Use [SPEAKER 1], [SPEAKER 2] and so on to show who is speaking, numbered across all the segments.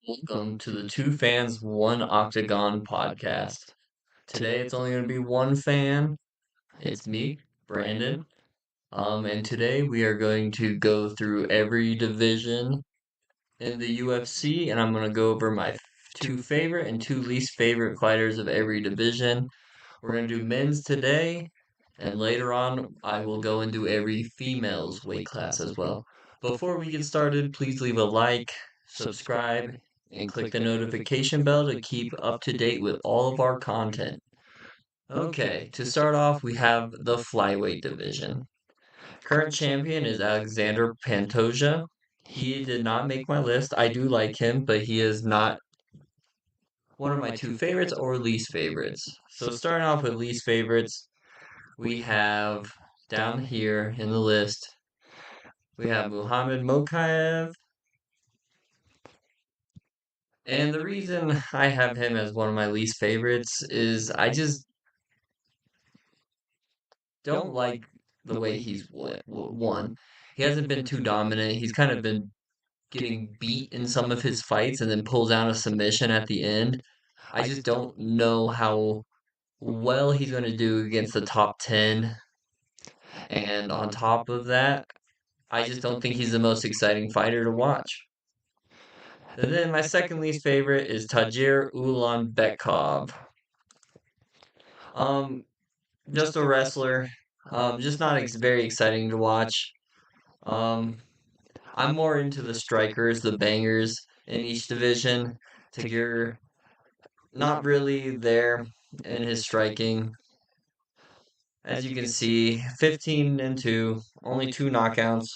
[SPEAKER 1] Welcome to the Two Fans, One Octagon podcast. Today it's only going to be one fan. It's me, Brandon. And today we are going to go through every division in the UFC, and I'm going to go over my two favorite and two least favorite fighters of every division. We're going to do men's today, and later on I will go and do every female's weight class as well. Before we get started, please leave a like, subscribe, and click the notification bell to keep up to date with all of our content. Okay, to start off, we have the flyweight division. Current champion is Alexander Pantoja. He did not make my list. I do like him, but he is not one of my two favorites or least favorites. So starting off with least favorites, we have down here in the list, we have Muhammad Mokaev. And the reason I have him as one of my least favorites is I just don't like the way he's won. He hasn't been too dominant. He's kind of been getting beat in some of his fights and then pulls out a submission at the end. I just don't know how well he's going to do against the top 10. And on top of that, I just don't think he's the most exciting fighter to watch. And then my second least favorite is Tagir Ulanbekov. Um, just a wrestler. Just not very exciting to watch. Um, I'm more into the strikers, the bangers in each division. Tagir, not really there in his striking. As you can see, 15 and 2, only two knockouts,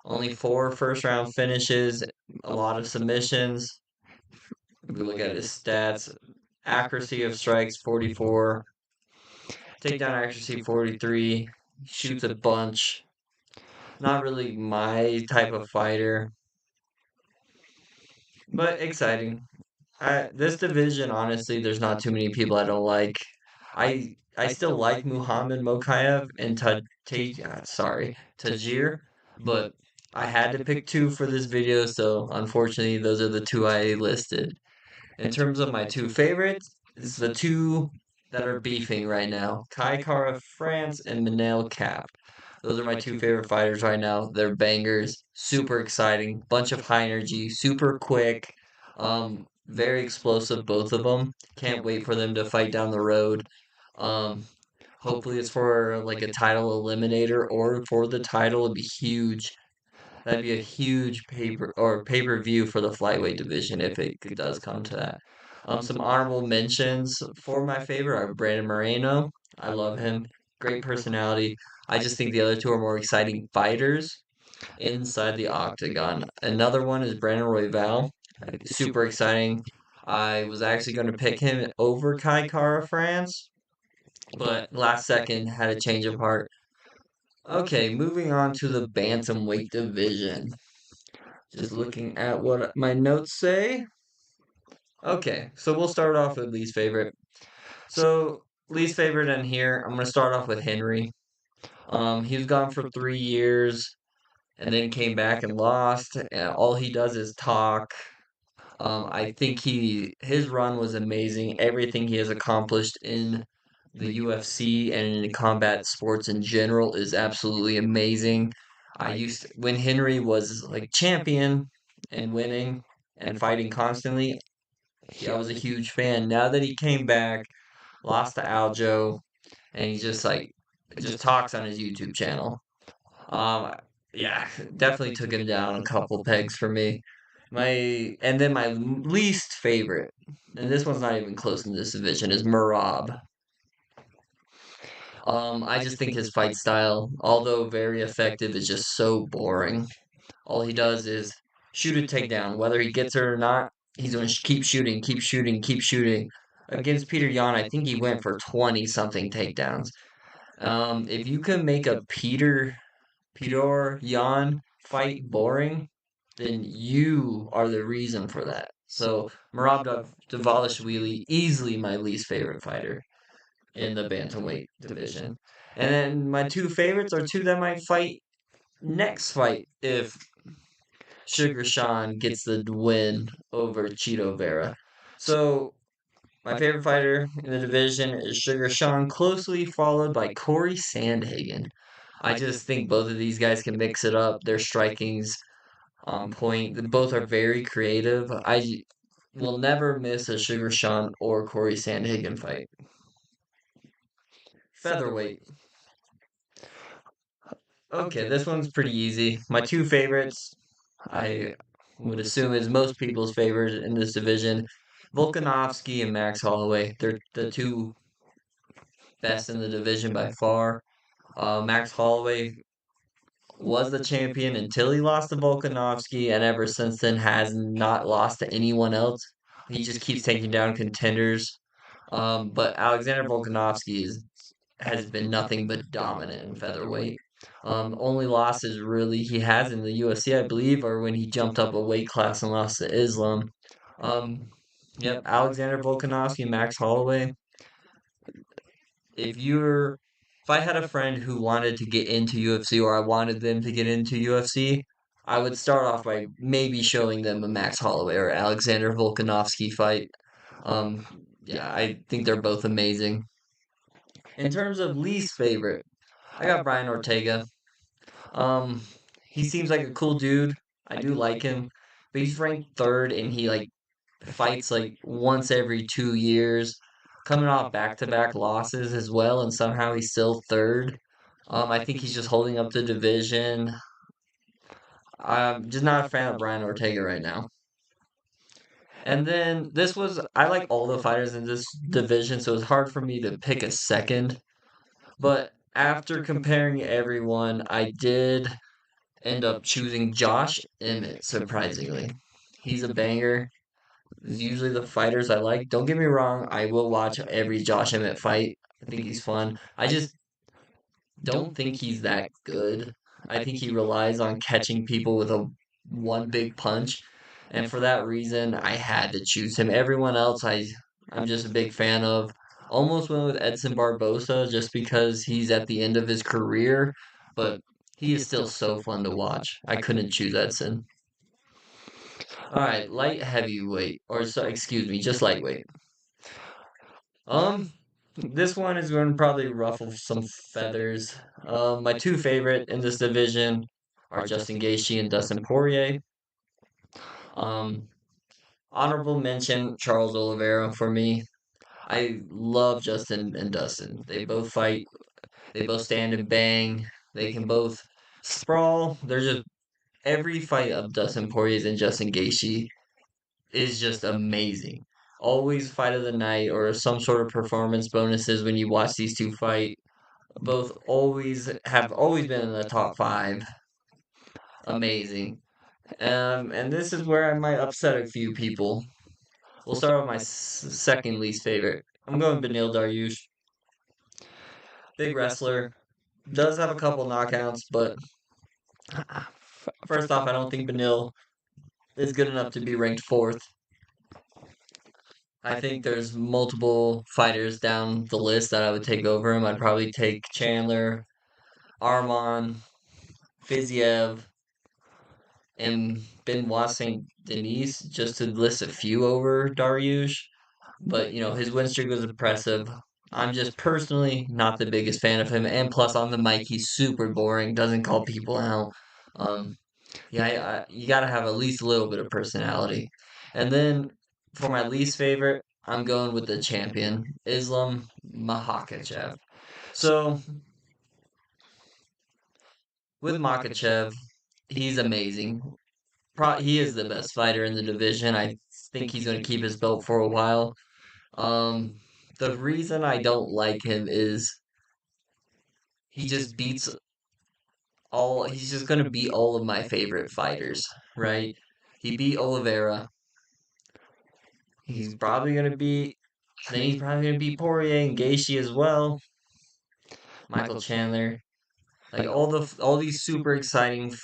[SPEAKER 1] only four first round finishes, a lot of submissions. If we look at his stats, accuracy of strikes 44, takedown accuracy 43, shoots a bunch. Not really my type of fighter, but exciting. This division, honestly, there's not too many people I don't like. I still like Muhammad Mokaev and Tajir, but I had to pick two for this video, so unfortunately, those are the two I listed. In terms of my two favorites, it's the two that are beefing right now: Kai Kara France and Manel Cap. Those are my two favorite fighters right now. They're bangers, super exciting, bunch of high energy, super quick, very explosive, both of them. Can't wait for them to fight down the road. Um, hopefully it's for like a title eliminator or for the title. It'd be huge. That'd be a huge pay-per-view for the flyweight division if it does come to that. Some honorable mentions for my favorite are Brandon Moreno. I love him. Great personality. I just think the other two are more exciting fighters inside the octagon. Another one is Brandon Royval. Super exciting. I was actually going to pick him over Kai Kara France, but last second had a change of heart. Okay, moving on to the bantamweight division. Just looking at what my notes say. Okay, so we'll start off with least favorite. So, least favorite in here, I'm going to start off with Henry. He was gone for 3 years and then came back and lost. And all he does is talk. I think his run was amazing. Everything he has accomplished in the UFC and in combat sports in general is absolutely amazing. When Henry was like champion and winning and fighting constantly, I was a huge fan. Now that he came back, lost to Aljo, and he just talks on his YouTube channel. Um, yeah, definitely took him down a couple pegs for me. And then my least favorite, and this one's not even close in this division, is Marab. I just think his fight style, although very effective, is just so boring. All he does is shoot a takedown, whether he gets it or not. He's going to keep shooting, keep shooting, keep shooting. Against Peter Yan, I think he went for 20 something takedowns. If you can make a Peter Yan fight boring, then you are the reason for that. So Merab Dvalishvili, easily my least favorite fighter in the bantamweight division. And then my two favorites are two that might fight next fight if Sugar Sean gets the win over Cheeto Vera. So my favorite fighter in the division is Sugar Sean, closely followed by Corey Sandhagen. I just think both of these guys can mix it up. Their striking's on point. Both are very creative. I will never miss a Sugar Sean or Corey Sandhagen fight. Featherweight. Okay, this one's pretty easy. My two favorites, I would assume is most people's favorites in this division, Volkanovski and Max Holloway. They're the two best in the division by far. Max Holloway was the champion until he lost to Volkanovski, and ever since then has not lost to anyone else. He just keeps taking down contenders. But Alexander Volkanovski has been nothing but dominant in featherweight. Only losses really he has in the UFC, I believe, are when he jumped up a weight class and lost to Islam. Um, yep, Alexander Volkanovski, Max Holloway. If you're, if I had a friend who wanted to get into UFC or I wanted them to get into UFC, I would start off by maybe showing them a Max Holloway or Alexander Volkanovski fight. Um, yeah, I think they're both amazing. In terms of least favorite, I got Brian Ortega. Um, he seems like a cool dude. I do like him, but he's ranked third, and he like fights like once every 2 years, coming off back-to-back losses as well, and somehow he's still third. I think he's just holding up the division. I'm just not a fan of Brian Ortega right now. And then I like all the fighters in this division, so it's hard for me to pick a second. But after comparing everyone, I did end up choosing Josh Emmett, surprisingly. He's a banger. He's usually the fighters I like. Don't get me wrong, I will watch every Josh Emmett fight. I think he's fun. I just don't think he's that good. I think he relies on catching people with a one big punch. And for that reason, I had to choose him. Everyone else I'm just a big fan of. Almost went with Edson Barbosa just because he's at the end of his career, but he is still so fun to watch. I couldn't choose Edson. All right, light heavyweight, or so, excuse me, just lightweight. Um, this one is going to probably ruffle some feathers. My two favorite in this division are Justin Gaethje and Dustin Poirier. Um, honorable mention Charles Oliveira for me. I love Justin and Dustin. They both fight. They both stand and bang. They can both sprawl. They're just every fight of Dustin Poirier and Justin Gaethje is just amazing. Always fight of the night or some sort of performance bonuses when you watch these two fight. Both always been in the top five. Amazing. And this is where I might upset a few people. We'll start with my second least favorite. I'm going Beneil Dariush. Big wrestler. Does have a couple knockouts, but first off, I don't think Beneil is good enough to be ranked fourth. I think there's multiple fighters down the list that I would take over him. I'd probably take Chandler, Arman, Fiziev, and Benoit Saint Denis, just to list a few over Dariush. But his win streak was impressive. I'm just personally not the biggest fan of him, and plus on the mic he's super boring. Doesn't call people out. Um, yeah, you gotta have at least a little bit of personality. And then for my least favorite, I'm going with the champion, Islam Makhachev. So with Makhachev, he's amazing. He is the best fighter in the division. I think he's going to keep his belt for a while. Um, the reason I don't like him is he just beats all. He's just going to beat all of my favorite fighters, right? He beat Oliveira. He's probably going to beat. Then he's probably going to beat Poirier and Gaethje as well. Michael Chandler, like all these super exciting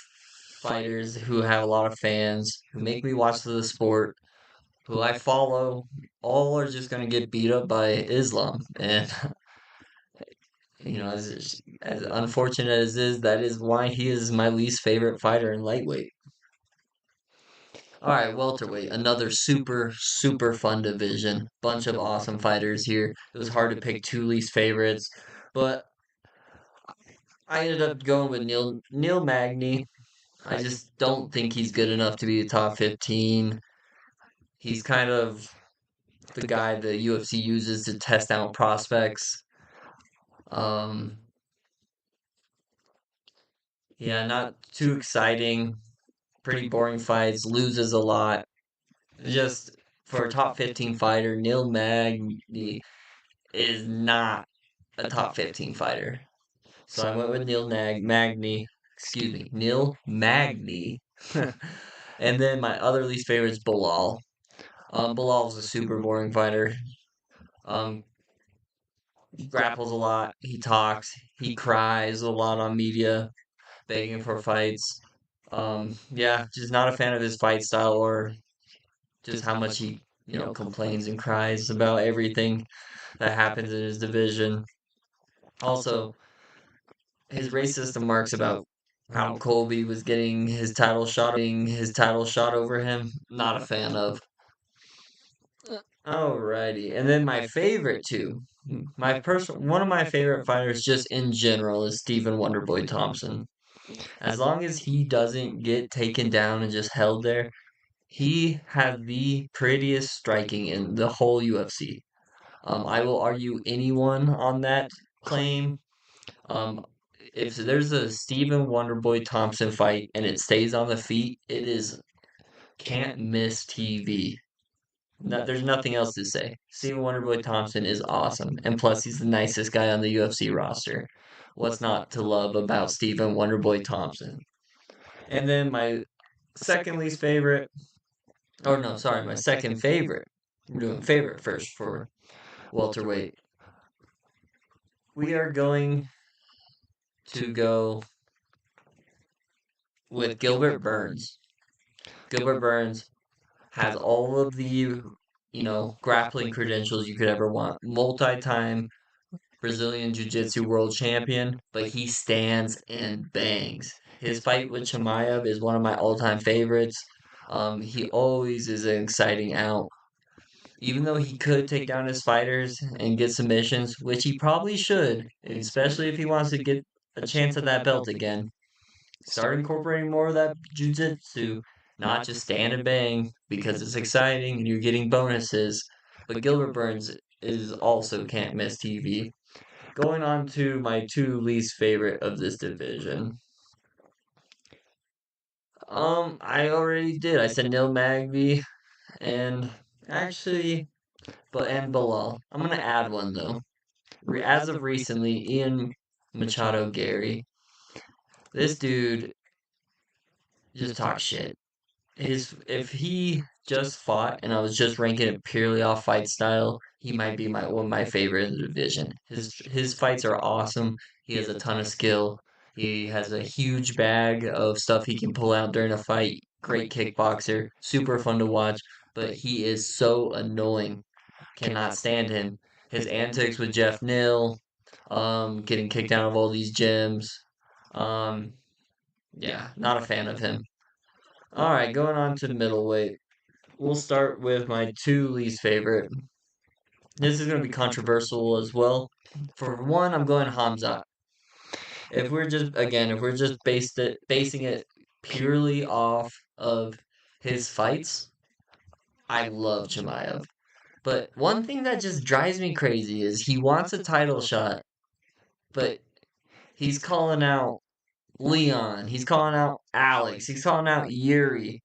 [SPEAKER 1] fighters who have a lot of fans who make me watch the sport, who I follow, all are just gonna get beat up by Islam. And as unfortunate as is, that is why he is my least favorite fighter in lightweight. All right, welterweight, another super fun division. Bunch of awesome fighters here. It was hard to pick two least favorites, but I ended up going with Neil Magny. I just don't think he's good enough to be a top 15. He's kind of the guy the UFC uses to test out prospects. Um, yeah, not too exciting. Pretty boring fights. Loses a lot. Just for a top 15 fighter, Neil Magny is not a top 15 fighter. So I went with Magny. Excuse me, Neil Magny. And then my other least favorite is Bilal. Bilal's a super boring fighter. Um, he grapples a lot. He talks. He cries a lot on media, begging for fights. Yeah, just not a fan of his fight style or just how much he, complains and cries about everything that happens in his division. Also, his racist remarks about how Colby was getting his title shot over him, not a fan of. Alrighty, and then my favorite two, one of my favorite fighters just in general is Stephen Wonderboy Thompson. As long as he doesn't get taken down and just held there, he has the prettiest striking in the whole UFC. I will argue anyone on that claim. Um, if there's a Stephen Wonderboy Thompson fight and it stays on the feet, it is can't miss TV. No, there's nothing else to say. Stephen Wonderboy Thompson is awesome, and plus he's the nicest guy on the UFC roster. What's not to love about Stephen Wonderboy Thompson? And then my second least favorite, or no, sorry, my second favorite. We're doing favorite first for welterweight. We are going to go with Gilbert Burns. Gilbert Burns has all of the, grappling credentials you could ever want. Multi-time Brazilian Jiu-Jitsu world champion, but he stands and bangs. His fight with Chimaev is one of my all-time favorites. He always is an exciting out. Even though he could take down his fighters and get submissions, which he probably should, especially if he wants to get a chance at that belt again. Start incorporating more of that jujitsu, not just stand and bang because it's exciting and you're getting bonuses. But Gilbert Burns is also can't miss TV. Going on to my two least favorite of this division. I already did. I said Neil Magny and actually, and Bilal. I'm gonna add one though. As of recently, Ian Machado Gary. This dude just talks shit. If he just fought and I was just ranking it purely off fight style, he might be my one of my favorite in the division. His fights are awesome. He has a ton of skill. He has a huge bag of stuff he can pull out during a fight. Great kickboxer, super fun to watch, but he is so annoying. Cannot stand him. His antics with Jeff Neal, getting kicked out of all these gyms. Um, yeah, not a fan of him. All right, going on to middleweight. We'll start with my two least favorite. This is going to be controversial as well. For one, I'm going Hamza. If we're just basing it purely off of his fights, I love Chimaev. But one thing that just drives me crazy is he wants a title shot, but he's calling out Leon, he's calling out Alex, he's calling out Yuri.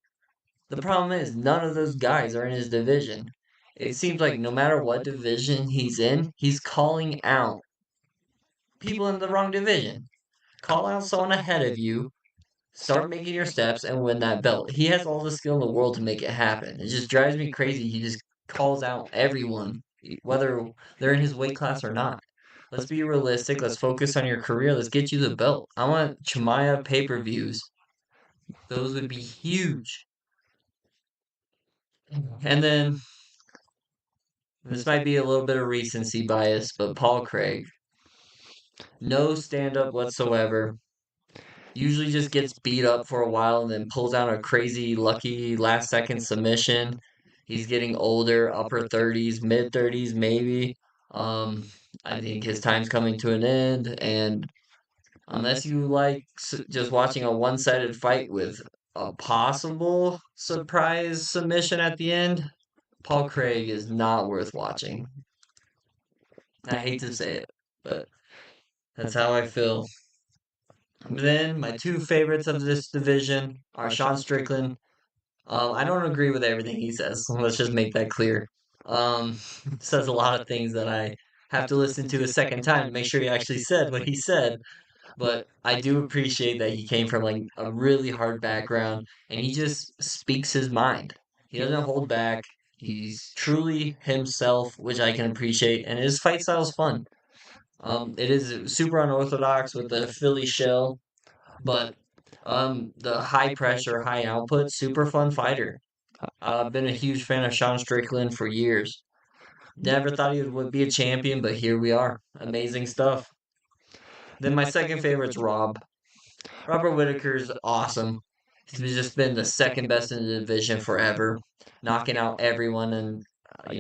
[SPEAKER 1] The problem is, none of those guys are in his division. It seems like no matter what division he's in, he's calling out people in the wrong division. Call out someone ahead of you, start making your steps, and win that belt. He has all the skill in the world to make it happen. It just drives me crazy. He just calls out everyone, whether they're in his weight class or not. Let's be realistic. Let's focus on your career. Let's get you the belt. I want Chimaya pay-per-views. Those would be huge. And then this might be a little bit of recency bias, but Paul Craig, no stand up whatsoever. Usually just gets beat up for a while and then pulls out a crazy lucky last second submission. He's getting older, upper 30s, mid 30s maybe. Um, I think his time's coming to an end, and unless you like just watching a one-sided fight with a possible surprise submission at the end, Paul Craig is not worth watching. I hate to say it, but that's how I feel. Then my two favorites of this division are Sean Strickland. I don't agree with everything he says. Let's just make that clear. Um, says a lot of things that I have to listen to a second time to make sure he actually said what he said. But I do appreciate that he came from like a really hard background and he just speaks his mind. He doesn't hold back. He's truly himself, which I can appreciate, and his fight style is fun. It is super unorthodox with the Philly shell, but the high pressure, high output, super fun fighter. I've been a huge fan of Sean Strickland for years. Never thought he would be a champion, but here we are. Amazing stuff. Then my second favorite's Rob. Robert Whitaker's awesome. He's just been the second best in the division forever, knocking out everyone and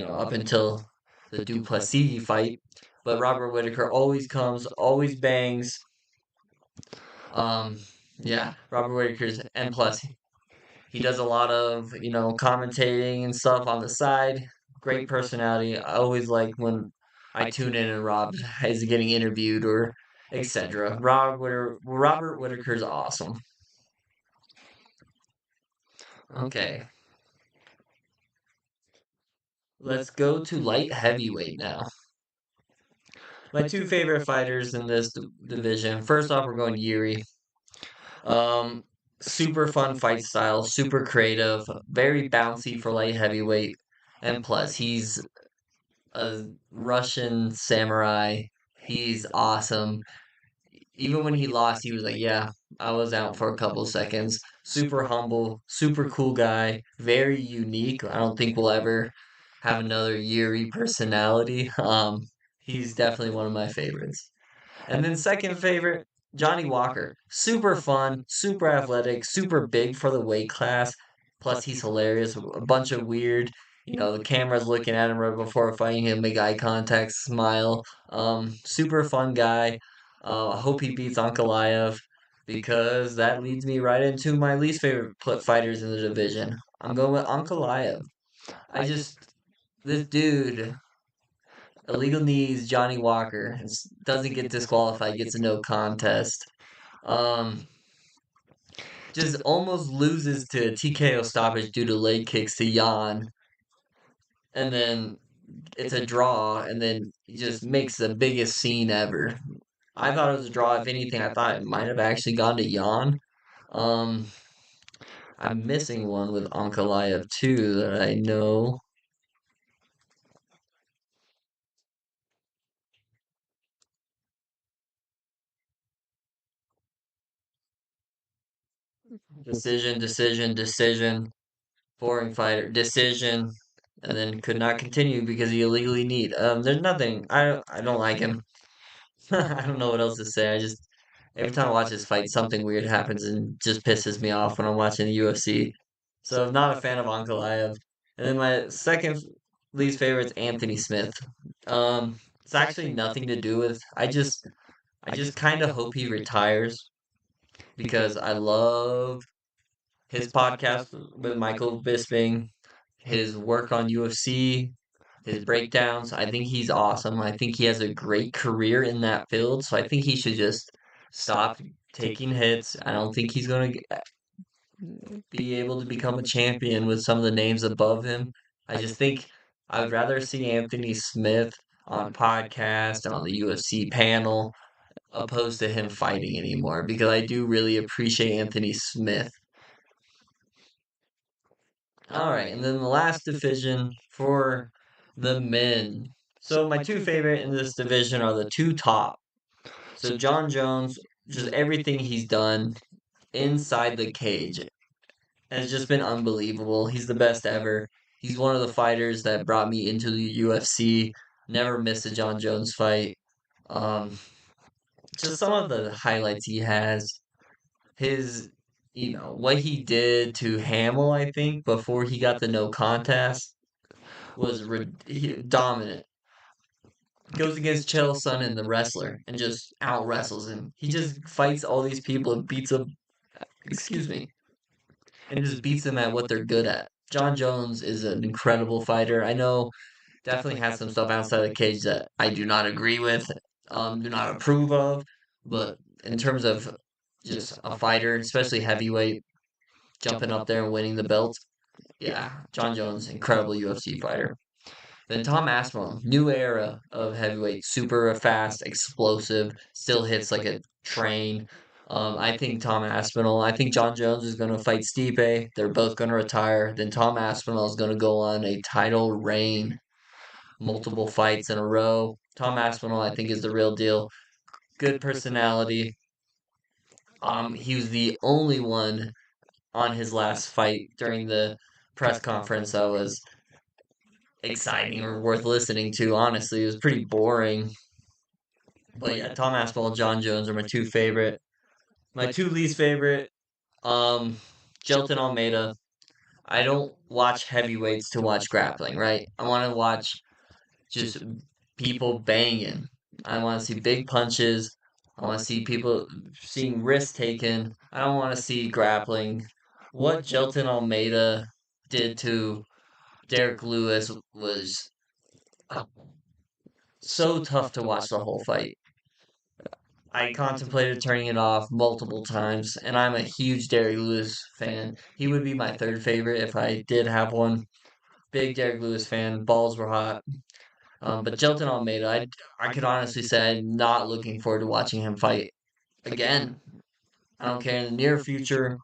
[SPEAKER 1] up until the Duplessis fight. But Robert Whitaker always comes, always bangs. Um, yeah, Robert Whitaker's and plus he does a lot of commentating and stuff on the side. Great personality. I always like when I tune in and Rob is getting interviewed or etc. Robert Whitaker's awesome. Okay, let's go to light heavyweight now. My two favorite fighters in this division. First off, we're going Yuri. Um, Super fun fight style, super creative, very bouncy for light heavyweight, and plus he's a Russian samurai. He's awesome. Even when he lost, he was like, "Yeah, I was out for a couple seconds." Super humble, super cool guy, very unique. I don't think we'll ever have another Yuri personality. He's definitely one of my favorites. And then second favorite, Johnny Walker. Super fun, super athletic, super big for the weight class. Plus, he's hilarious. A bunch of weird, the camera's looking at him right before fighting him, make eye contact, smile. Super fun guy. I hope he beats Ankalaev because that leads me right into my least favorite fighters in the division. I'm going with Ankalaev. I just, this dude, illegal knees Johnny Walker. Doesn't get disqualified, gets a no contest. Um, just almost loses to TKO stoppage due to leg kicks to Jan, and then it's a draw, and then he just makes the biggest scene ever. I thought it was a draw. If anything, I thought it might have actually gone to Jan. Um, I'm missing one with Ankalaev too that I know. Decision, decision, decision. Boring fighter. Decision. And then could not continue because he illegally need. There's nothing. I don't like him. I don't know what else to say. I just every time I watch this fight, something weird happens and just pisses me off when I'm watching the UFC. So I'm not a fan of Ankalaev. And then my second least favorite is Anthony Smith. It's actually nothing to do with. I just kind of hope he retires because I love his podcast with Michael Bisping, his work on UFC, his breakdowns. I think he's awesome. I think he has a great career in that field. So I think he should just stop taking hits. I don't think he's going to be able to become a champion with some of the names above him. I just think I would rather see Anthony Smith on podcast and on the UFC panel opposed to him fighting anymore because I do really appreciate Anthony Smith. All right, and then the last division for the men. So my two favorite in this division are the two top. So John Jones, just everything he's done inside the cage has just been unbelievable. He's the best ever. He's one of the fighters that brought me into the UFC. Never missed a John Jones fight. Um, just some of the highlights he has. his, what he did to Hamill, I think, before he got the no contest was dominant. Goes against Chael Sonnen, the wrestler, and just out wrestles him. He just fights all these people and beats them, excuse me, and just beats them at what they're good at. John Jones is an incredible fighter. I know definitely has some stuff outside the cage that I do not agree with, do not approve of, but in terms of just a fighter, especially heavyweight, jumping up there and winning the belt, yeah, John Jones, incredible UFC fighter. Then Tom Aspinall, new era of heavyweight, super fast, explosive, still hits like a train. I think Tom Aspinall. I think John Jones is going to fight Stipe. They're both going to retire. Then Tom Aspinall is going to go on a title reign, multiple fights in a row. Tom Aspinall, I think, is the real deal. Good personality. He was the only one on his last fight during the press conference that was exciting or worth listening to. Honestly, it was pretty boring. But yeah, Tom Aspinall, John Jones are my two favorite. My two least favorite, Jelton Almeida. I don't watch heavyweights to watch grappling, right? I want to watch just people banging. I want to see big punches. I want to see people seeing risks taken. I don't want to see grappling. What Jelton Almeida did to Derek Lewis was so tough to watch the whole fight. I contemplated turning it off multiple times, and I'm a huge Derek Lewis fan. He would be my third favorite if I did have one. Big Derek Lewis fan. Balls were hot. But Jelton Almeida, I could honestly say I'm not looking forward to watching him fight again. I don't care in the near future,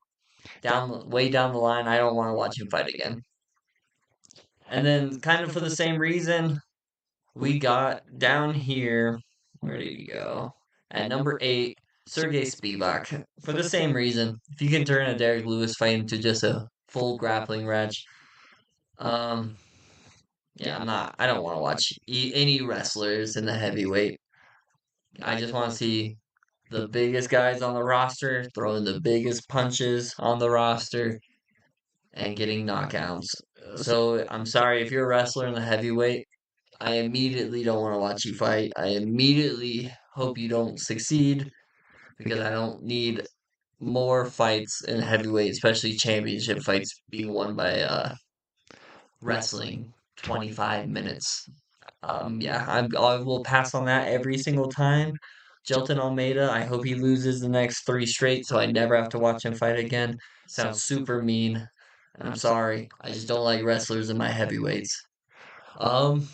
[SPEAKER 1] way down the line. I don't want to watch him fight again. And then, kind of for the same reason, we got down here. Where did he go? At number 8, Sergey Spivak. For the same reason, if you can turn a Derek Lewis fight into just a full grappling match, um, yeah, I don't want to watch any wrestlers in the heavyweight. I just want to see the biggest guys on the roster throwing the biggest punches on the roster and getting knockouts. So I'm sorry if you're a wrestler in the heavyweight. I immediately don't want to watch you fight. I immediately hope you don't succeed because I don't need more fights in heavyweight, especially championship fights, being won by wrestling 25 minutes. Yeah, I will pass on that every single time. Jelton Almeida, I hope he loses the next 3 straight so I never have to watch him fight again. Sounds super mean. And I'm sorry. I just don't like wrestlers in my heavyweights. Um,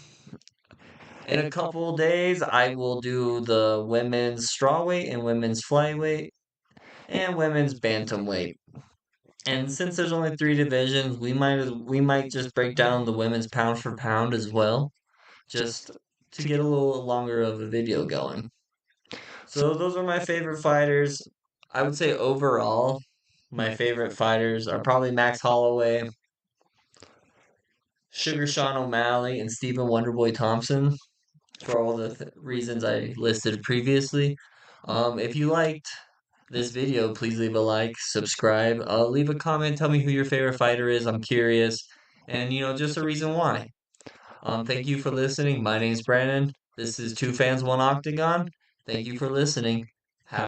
[SPEAKER 1] in a couple days, I will do the women's strawweight and women's flyweight and women's bantamweight. And since there's only 3 divisions, we might just break down the women's pound for pound as well, just to get a little longer of a video going. So those are my favorite fighters. I would say overall, my favorite fighters are probably Max Holloway, Sugar Sean O'Malley, and Stephen Wonderboy Thompson for all the reasons I listed previously. If you liked this video, please leave a like, subscribe, leave a comment, tell me who your favorite fighter is. I'm curious, and just a reason why. Thank you for listening. My name's Brandon. This is Two Fans, One Octagon. Thank you for listening.